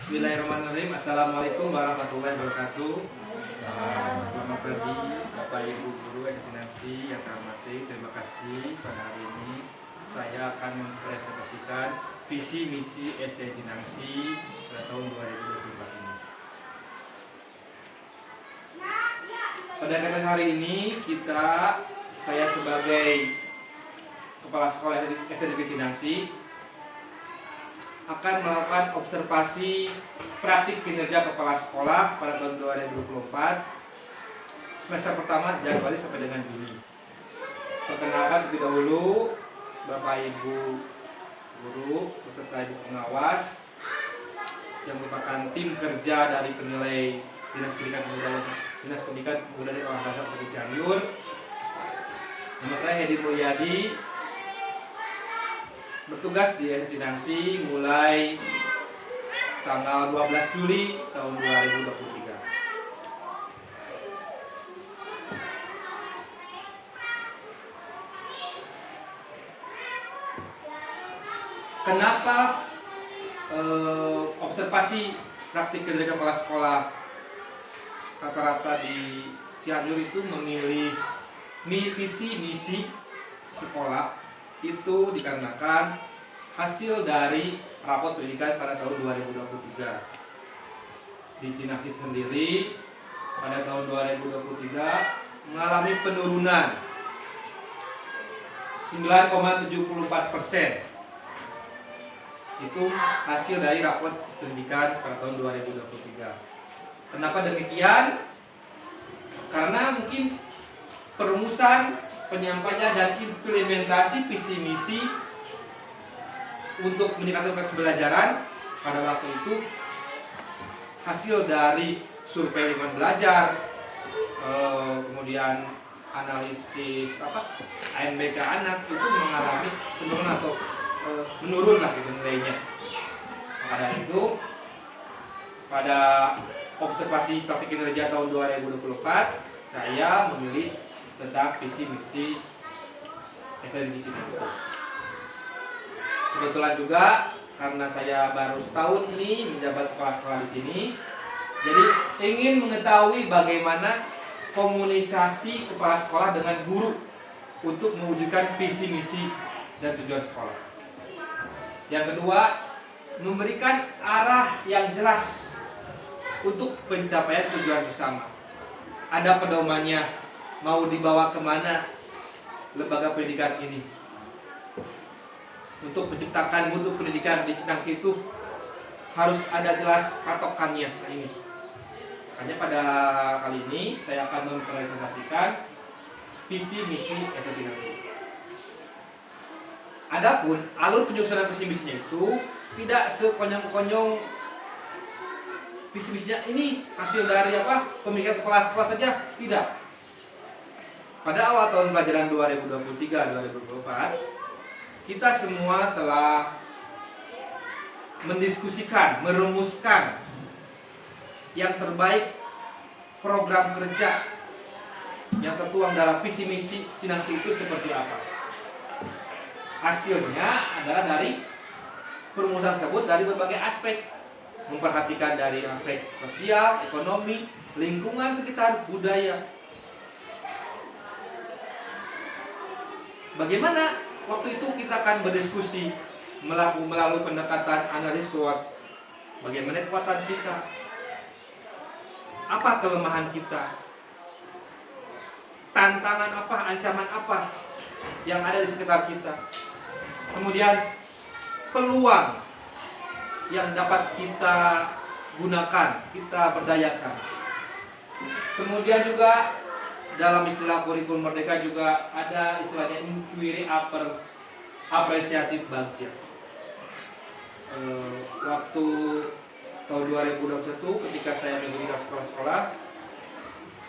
Bismillahirrahmanirrahim. Assalamualaikum warahmatullahi wabarakatuh. Selamat pagi Bapak Ibu Guru Ekstensi yang saya hormati. Terima kasih pada hari ini saya akan mempresentasikan visi misi SD Cinangsi pada tahun 2024 ini. Pada kesempatan hari ini saya sebagai Kepala Sekolah SD Negeri Cinangsi akan melakukan observasi praktik kinerja kepala sekolah pada tahun 2024 semester pertama Januari sampai dengan Juni. Perkenalkan terlebih dahulu Bapak Ibu Guru beserta Ibu Pengawas yang merupakan tim kerja dari penilai Dinas Pendidikan Pemuda dan Olahraga Kota Cianjur. Nama saya Hedi Mulyadi, bertugas di SD Cinangsi mulai tanggal 12 Juli tahun 2023. Kenapa observasi praktik kinerja kepala sekolah rata-rata di Cianjur itu memilih visi misi sekolah? Itu dikarenakan hasil dari rapot pendidikan pada tahun 2023. Di Cinangsi sendiri pada tahun 2023 mengalami penurunan 9,74%. Itu hasil dari rapot pendidikan pada tahun 2023. Kenapa demikian? Karena mungkin perumusan, penyampaian dan implementasi visi misi untuk meningkatkan kualitas pembelajaran pada waktu itu hasil dari survei lingkungan belajar, kemudian analisis ANBK anak itu mengalami penurunan atau menurun lah gitu nilainya. Maka dari itu pada observasi praktik kinerja tahun 2024 saya memilih tentang visi misi SD Cinangsi. Kebetulan juga karena saya baru setahun ini menjabat kepala sekolah di sini, jadi ingin mengetahui bagaimana komunikasi kepala sekolah dengan guru untuk mewujudkan visi misi dan tujuan sekolah. Yang kedua, memberikan arah yang jelas untuk pencapaian tujuan bersama. Ada pedomannya, mau dibawa kemana lembaga pendidikan ini. Untuk menciptakan mutu pendidikan di Cinangsi itu harus ada jelas patokannya ini. Hanya pada kali ini saya akan mempresentasikan visi misi SD Cinangsi. Adapun alur penyusunan visi misinya itu tidak sekonyong-konyong visi misinya ini hasil dari pemikiran kepala sekolah saja, tidak. Pada awal tahun pelajaran 2023-2024, kita semua telah mendiskusikan, merumuskan yang terbaik program kerja yang tertuang dalam visi misi Cinangsi itu seperti apa. Hasilnya adalah dari perumusan tersebut dari berbagai aspek, memperhatikan dari aspek sosial, ekonomi, lingkungan sekitar, budaya. Bagaimana waktu itu kita akan berdiskusi melalui pendekatan analis SWOT. Bagaimana kekuatan kita? Apa kelemahan kita? Tantangan apa, ancaman apa yang ada di sekitar kita? Kemudian peluang yang dapat kita gunakan, kita berdayakan. Kemudian juga dalam istilah kurikulum merdeka juga ada istilahnya inquiry apresiatif bagja. Waktu tahun 2021 ketika saya mengikuti sekolah-sekolah,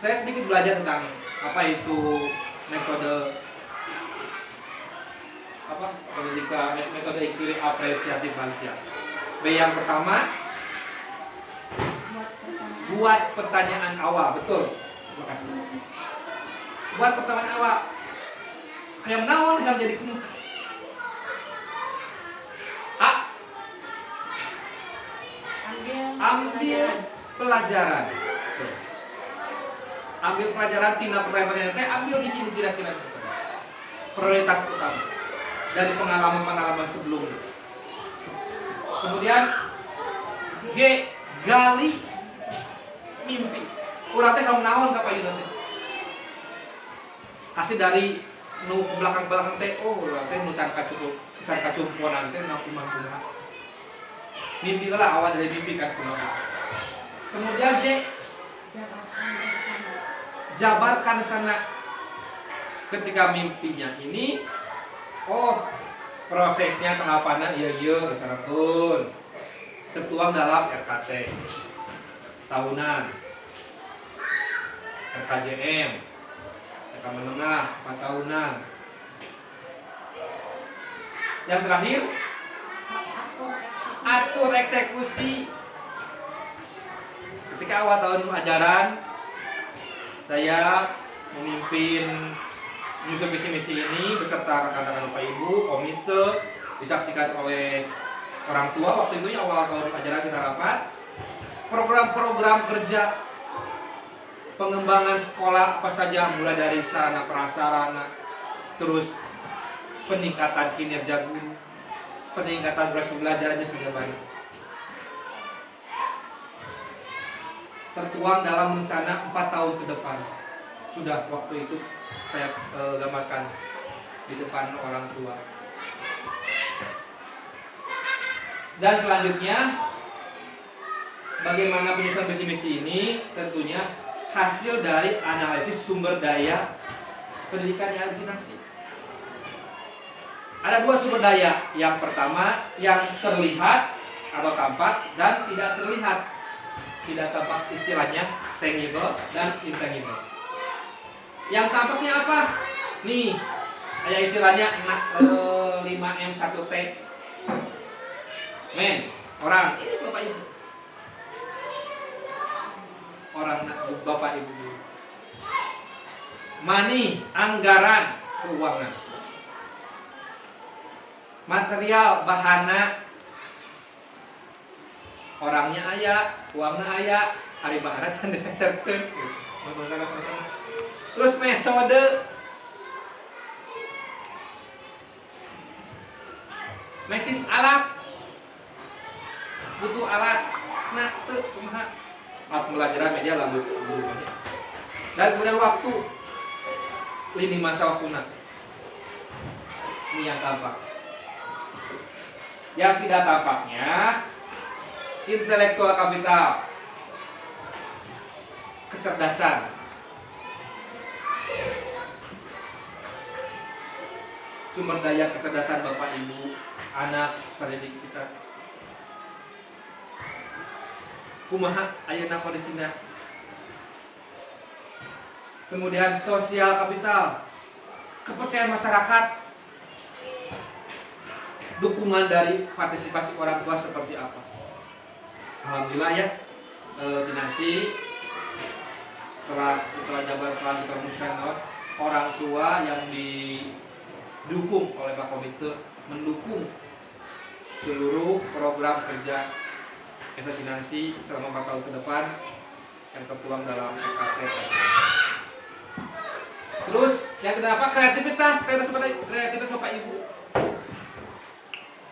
saya sedikit belajar tentang apa itu metode metode inquiry apresiatif bagja. B yang pertama, buat pertanyaan awal, betul. Terima kasih. Buat pertanyaan awal. Kayak menawan yang jadi kuno. A. Ambil ambil pelajaran. Ambil pelajaran tina pertanyaan teh, ambil izin kira-kira prioritas utama dari pengalaman-pengalaman sebelumnya. Kemudian G, gali mimpi. Urang teh kaum naon ka payuna teh. Hasil dari nu belakang-belakang teh, oh urang teh nu can kacumpuan teh na kumaha. Mimpi lah, awal dari mimpi kan semua. Kemudian J, jabarkan rencana. Ketika mimpinya ini, oh prosesnya tahapannya iya rencana pun tertuang dalam RKT tahunan, RKJM, RK menengah 4 tahunan. Yang terakhir, atur eksekusi. Ketika awal tahun ajaran, saya memimpin menyusun misi-misi ini beserta rekan-rekan Bapak Ibu, komite, disaksikan oleh orang tua. Waktu itu ya awal tahun ajaran kita rapat. Program-program kerja pengembangan sekolah apa saja, mulai dari sarana prasarana, terus peningkatan kinerja guru, peningkatan proses pembelajarannya sudah banyak. Tertuang dalam rencana 4 tahun ke depan. Sudah waktu itu saya gambarkan di depan orang tua. Dan selanjutnya, bagaimana penyusunan misi-misi ini? Tentunya hasil dari analisis sumber daya pendidikan yang ada di Sinangsi. Ada 2 sumber daya. Yang pertama yang terlihat atau tampak dan tidak terlihat. Tidak tampak istilahnya tangible dan intangible. Yang tampaknya apa? Nih, kayak istilahnya 5M1T. Men, orang ini Bapak Ibu. Orang Bapak Ibu. Money, anggaran, keuangan. Material, bahana. Orangnya aya, uangnya aya, hari bahana can dipeserkeun. Terus metode. Mesin alat. Butuh alat. Nah, teu kumaha? Pembelajaran media lanjut. Dan kemudian waktu. Lini masa waktuna. Ini yang tampak. Yang tidak tampaknya intelektual kapital, kecerdasan, sumber daya kecerdasan Bapak Ibu, anak sadik kita. Kumaha ayeuna kondisina. Kemudian sosial kapital, kepercayaan masyarakat, dukungan dari partisipasi orang tua seperti apa. Alhamdulillah ya, Sinangsi setelah jabar telah dipermuskan orang tua yang didukung oleh Pak Komite mendukung seluruh program kerja Sinangsi selama 4 tahun ke depan yang tertuang dalam PKT. Terus yang kedua, kreativitas Bapak Ibu.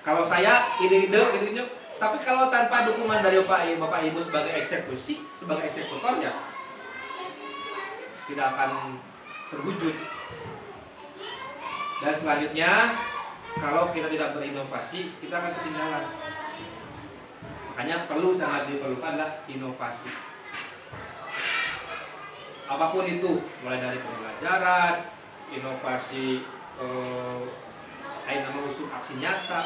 Kalau saya ide-ide, tapi kalau tanpa dukungan dari Bapak Ibu sebagai eksekutor ya tidak akan terwujud. Dan selanjutnya, kalau kita tidak berinovasi, kita akan ketinggalan. Makanya sangat diperlukanlah inovasi. Apapun itu, mulai dari pembelajaran, inovasi, usul aksi nyata.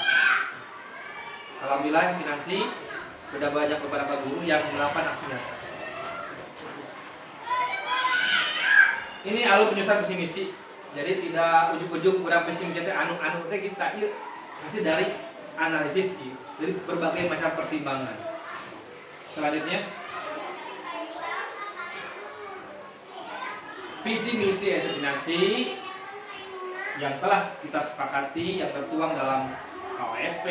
Alhamdulillah Sinangsi sudah banyak beberapa guru yang melakukan aksi nyata. Ini alur penyusunan visi misi. Jadi tidak ujuk-ujuk kurang visi misi anu teh kita ieu hasil dari analisis ieu. Jadi berbagai macam pertimbangan. Selanjutnya visi misi Sinangsi yang telah kita sepakati yang tertuang dalam KWSP,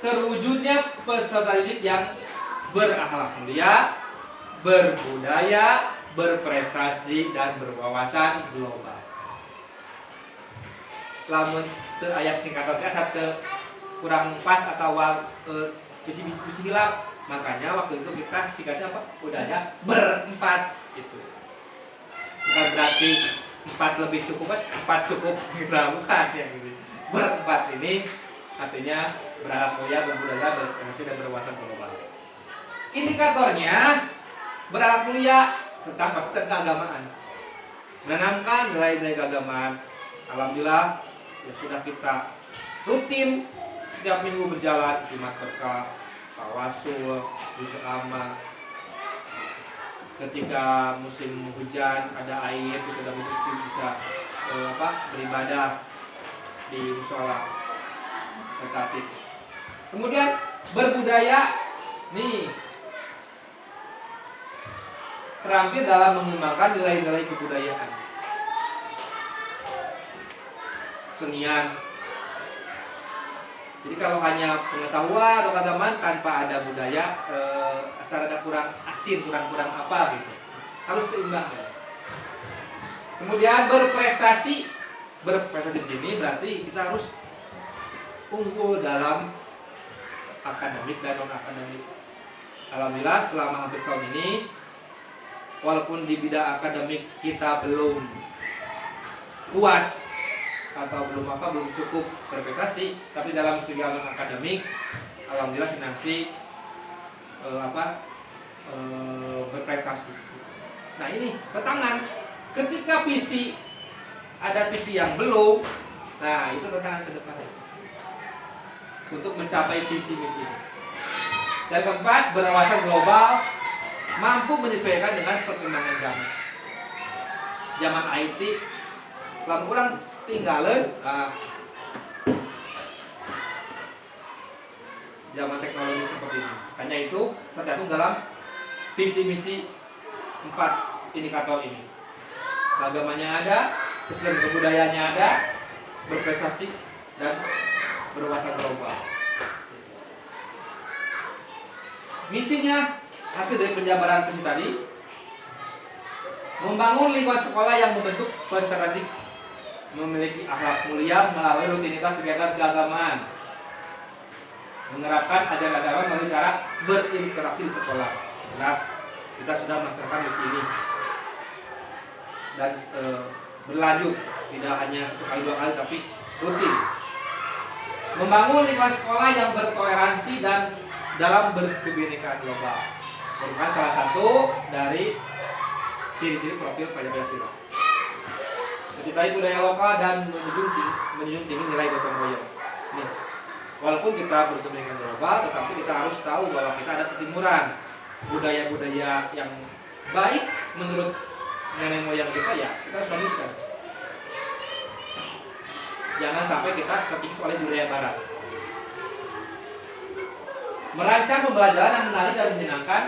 terwujudnya peserta didik yang berakhlak mulia, berbudaya, berprestasi, dan berwawasan global. Lamun teu aya singkatan asa teu kurang pas atau bisi hilap, makanya waktu itu kita singkatnya apa? Budaya berempat gitu. Bukan berarti 4 lebih cukup, 4 cukup gitu, bukan ya gitu. Berempat ini artinya berakhlak mulia, berbudaya, berprestasi, dan berwawasan global. Indikatornya berakhlak mulia tentang pasti keagamaan, menanamkan nilai-nilai keagamaan. Alhamdulillah ya sudah kita rutin setiap minggu berjalan Jumat Berkah, tawasul, juz amma. Ketika musim hujan ada air kita bisa beribadah di mushola rekaatib. Kemudian berbudaya nih, terampil dalam mengembangkan nilai-nilai kebudayaan, kesenian. Jadi kalau hanya pengetahuan atau keagamaan tanpa ada budaya, asal ada kurang asin, kurang apa gitu. Harus seimbang, guys. Kemudian berprestasi di sini berarti kita harus unggul dalam akademik dan non akademik. Alhamdulillah selama hampir tahun ini, walaupun di bidang akademik kita belum puas atau belum cukup berprestasi, tapi dalam segi akademik alhamdulillah Kinasi berprestasi. Nah ini tantangan ketika visi ada visi yang belum, nah itu tantangan ke depan untuk mencapai visi misi. Dan keempat, berwawasan global, mampu menyesuaikan dengan perkembangan zaman IT. Lalu kurang tinggalan zaman teknologi seperti ini. Hanya itu tergantung dalam visi misi 4 indikator ini. Agamanya ada, Islam kebudayaannya ada, berprestasi dan berwawasan global. Misinya hasil dari penjabaran visi tadi, membangun lingkungan sekolah yang membentuk peserta didik memiliki akhlak mulia melalui rutinitas kegiatan keagamaan, menerapkan ajaran agama melalui cara berinteraksi di sekolah. Jelas kita sudah melaksanakan misi ini dan berlanjut, tidak hanya 1 kali 2 kali tapi rutin. Membangun lingkungan sekolah yang bertoleransi dan dalam berkebinekaan global merupakan salah satu dari ciri-ciri profil Pancasila. Mencintai budaya lokal dan menjunjung tinggi nilai gotong royong. Nih, walaupun kita berkebinekaan global, tetapi kita harus tahu bahwa kita ada ketimuran budaya-budaya yang baik menurut nenek moyang kita, ya kita harus lanjutkan. Jangan sampai kita terkikis oleh budaya barat. Merancang pembelajaran yang menarik dan menyenangkan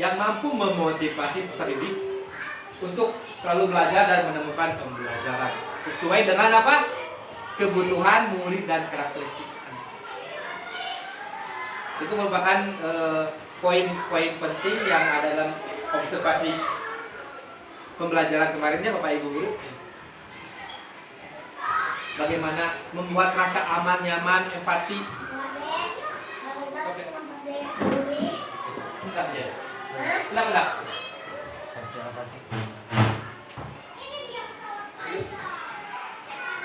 yang mampu memotivasi peserta didik untuk selalu belajar dan menemukan pembelajaran sesuai dengan apa? Kebutuhan murid dan karakteristik anak. Itu merupakan poin-poin penting yang ada dalam observasi pembelajaran kemarinnya Bapak Ibu Guru. Bagaimana membuat rasa aman, nyaman, empati. Oke. Bentar ya. Bentar.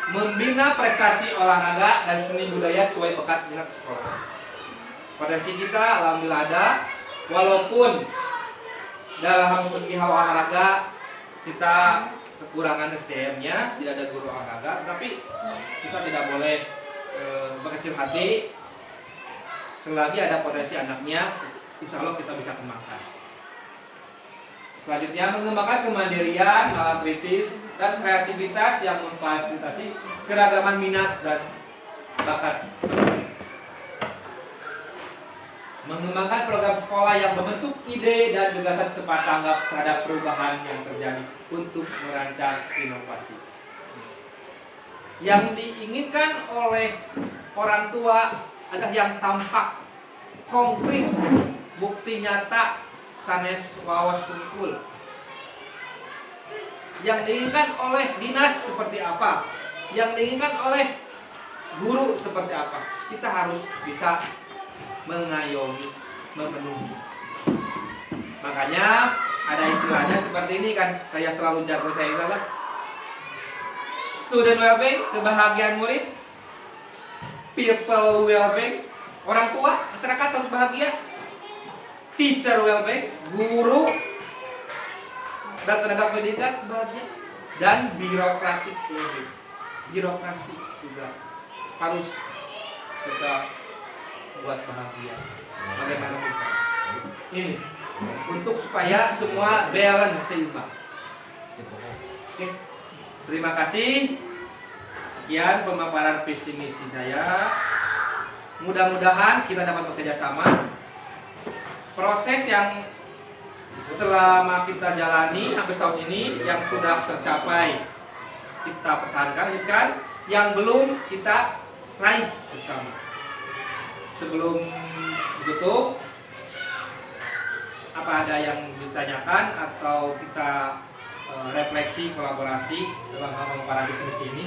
Membina prestasi olahraga dan seni budaya sesuai bakat minat sekolah. Potensi kita alhamdulillah ada, walaupun dalam segi olahraga kita kekurangan SDM-nya, tidak ada guru olahraga, tapi kita tidak boleh berkecil hati. Selagi ada potensi anaknya, insya Allah kita bisa kembangkan. Selanjutnya, mengembangkan kemandirian, nalar kritis, dan kreativitas yang memfasilitasi keragaman minat dan bakat. Mengembangkan program sekolah yang membentuk ide dan gagasan cepat tanggap terhadap perubahan yang terjadi untuk merancang inovasi. Yang diinginkan oleh orang tua adalah yang tampak, konkret, bukti nyata sanes waos unggul. Yang diinginkan oleh dinas seperti apa, yang diinginkan oleh guru seperti apa. Kita harus bisa mengayomi, memenuhi. Makanya ada istilahnya seperti ini kan, saya selalu jago saya bilang, student well-being, kebahagiaan murid, people well-being, orang tua, masyarakat harus bahagia, teacher well-being, guru dan tenaga pendidikan bahagia, dan birokratik well-being, birokrasi juga harus kita buat bahagia. Bagaimana bisa? Ini untuk supaya semua balance seimbang. Oke. Terima kasih. Sekian pemaparan visi misi saya. Mudah-mudahan kita dapat bekerja sama. Proses yang selama kita jalani hampir tahun ini yang sudah tercapai kita pertahankan, yang belum kita raih bersama. Sebelum tutup, apa ada yang ditanyakan atau kita refleksi kolaborasi dalam hal pemaparan visi ini?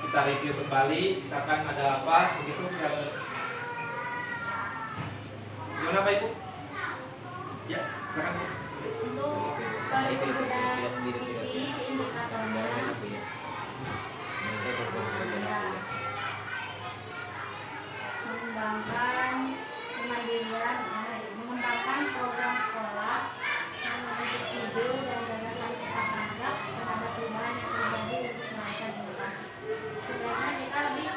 Kita review kembali, misalkan ada apa begitu yang gimana Pak Ibu? Ya, silakan Bu. Untuk perbedaan visi indikatornya mengembangkan kemandirian, mengembangkan program sekolah yang memiliki ide dan gagasan kita tanggap terhadap perubahan yang terjadi untuk melakukan inovasi. Sebenarnya kita lebih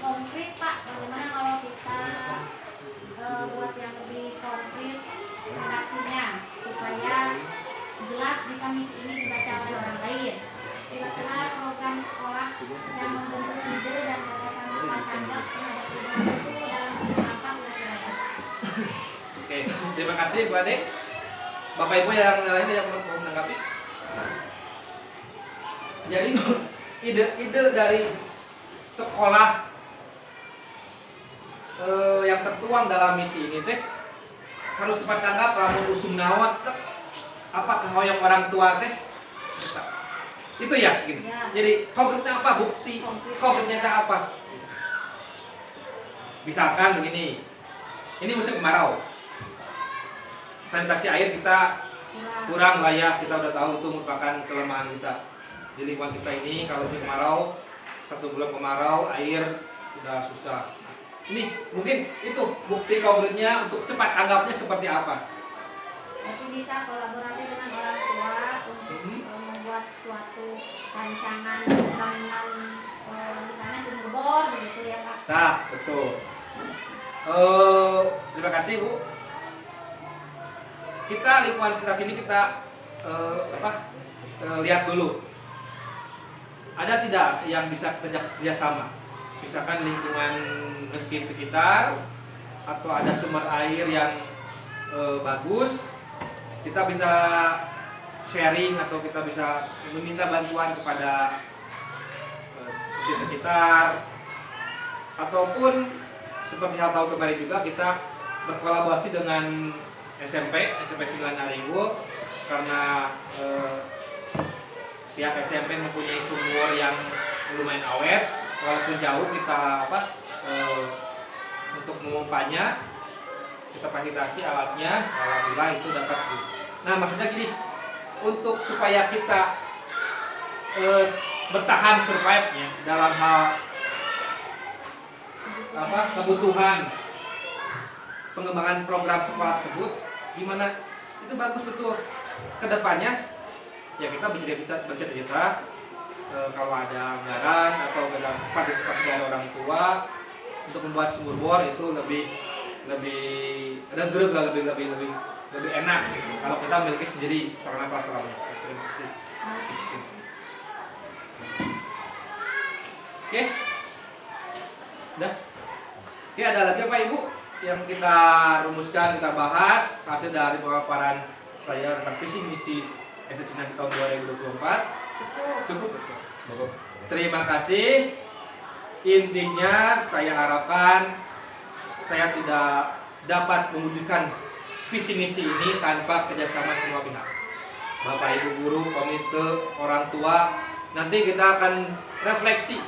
konkret Pak, bagaimana kalau kita buat yang lebih konkret redaksinya supaya jelas jika misi ini dibaca oleh orang lain. Kira-kira program sekolah yang membentuk ide dan gagasan kita tanggap terhadap perubahan itu dalam bentuk apa kira-kira ya? Oke, terima kasih Bu Ade. Bapak Ibu yang lainnya yang mau menanggapi. Jadi ide-ide dari sekolah yang tertuang dalam misi ini teh harus cepat tanggap lamun usum nawat apa kehoyong orang tua teh itu ya gitu. Ya. Jadi konkretnya apa, bukti konkretnya apa? Misalkan begini, ini musim kemarau, sanitasi air kita kurang layak, kita udah tahu itu merupakan kelemahan kita di lingkungan kita ini. Kalau musim kemarau, 1 bulan kemarau air sudah susah. Ini mungkin itu bukti konkretnya untuk cepat tanggapnya seperti apa. Berarti bisa kolaborasi dengan orang tua untuk membuat suatu rancangan pembangunan misalnya sumur bor begitu ya Pak. Nah, betul. Terima kasih Bu. Kita lingkungan sekitar sini kita lihat dulu. Ada tidak yang bisa kita kerjasama? Misalkan lingkungan meskin sekitar atau ada sumber air yang bagus, kita bisa sharing atau kita bisa meminta bantuan kepada di sekitar, ataupun seperti hal tahun kemarin juga kita berkolaborasi dengan SMP 9 Haringgo karena pihak SMP mempunyai sumur yang lumayan awet, walaupun jauh kita untuk memompanya kita fasilitasi alatnya, alhamdulillah itu dapat. Nah maksudnya gini, untuk supaya kita bertahan survive-nya dalam hal kebutuhan pengembangan program sekolah tersebut, gimana itu bagus betul kedepannya ya kita bercerita kalau ada anggaran atau ada partisipasi dari orang tua untuk membuat sumur bor itu lebih enak gitu. Kalau kita memiliki sendiri sarana prasarannya. Terima kasih. Oke. Udah. Oke, ada lagi apa Ibu yang kita rumuskan, kita bahas hasil dari pemaparan saya tentang visi misi SDG tahun 2024? Cukup. Terima kasih. Intinya saya harapkan saya tidak dapat mewujudkan visi misi ini tanpa kerjasama semua pihak. Bapak Ibu guru, komite, orang tua, nanti kita akan refleksi.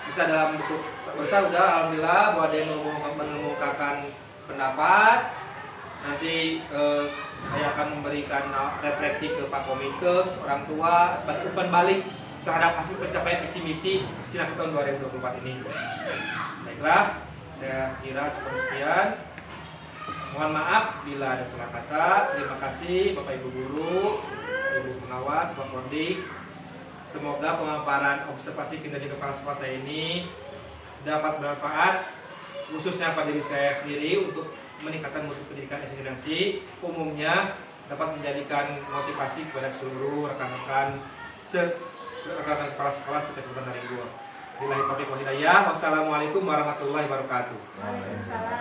Bisa dalam bentuk besar udah alhamdulillah bahwa dia mengemukakan pendapat. Nanti saya akan memberikan refleksi ke Pak Komite, orang tua sebagai umpan balik terhadap hasil pencapaian visi misi Cina tahun 2024 ini. Baiklah, saya kira cukup sekian. Mohon maaf bila ada salah kata. Terima kasih Bapak Ibu guru, Ibu pengawas, Pak Kodik. Semoga pemaparan observasi kinerja kepala sekolah saya ini dapat bermanfaat khususnya pada diri saya sendiri untuk meningkatkan mutu pendidikan esensi umumnya, dapat menjadikan motivasi kepada seluruh rekan-rekan kepala sekolah sekecamatan Haringgo. Billahi taufiq wal hidayah. Wassalamualaikum warahmatullahi wabarakatuh. Waalaikumsalam.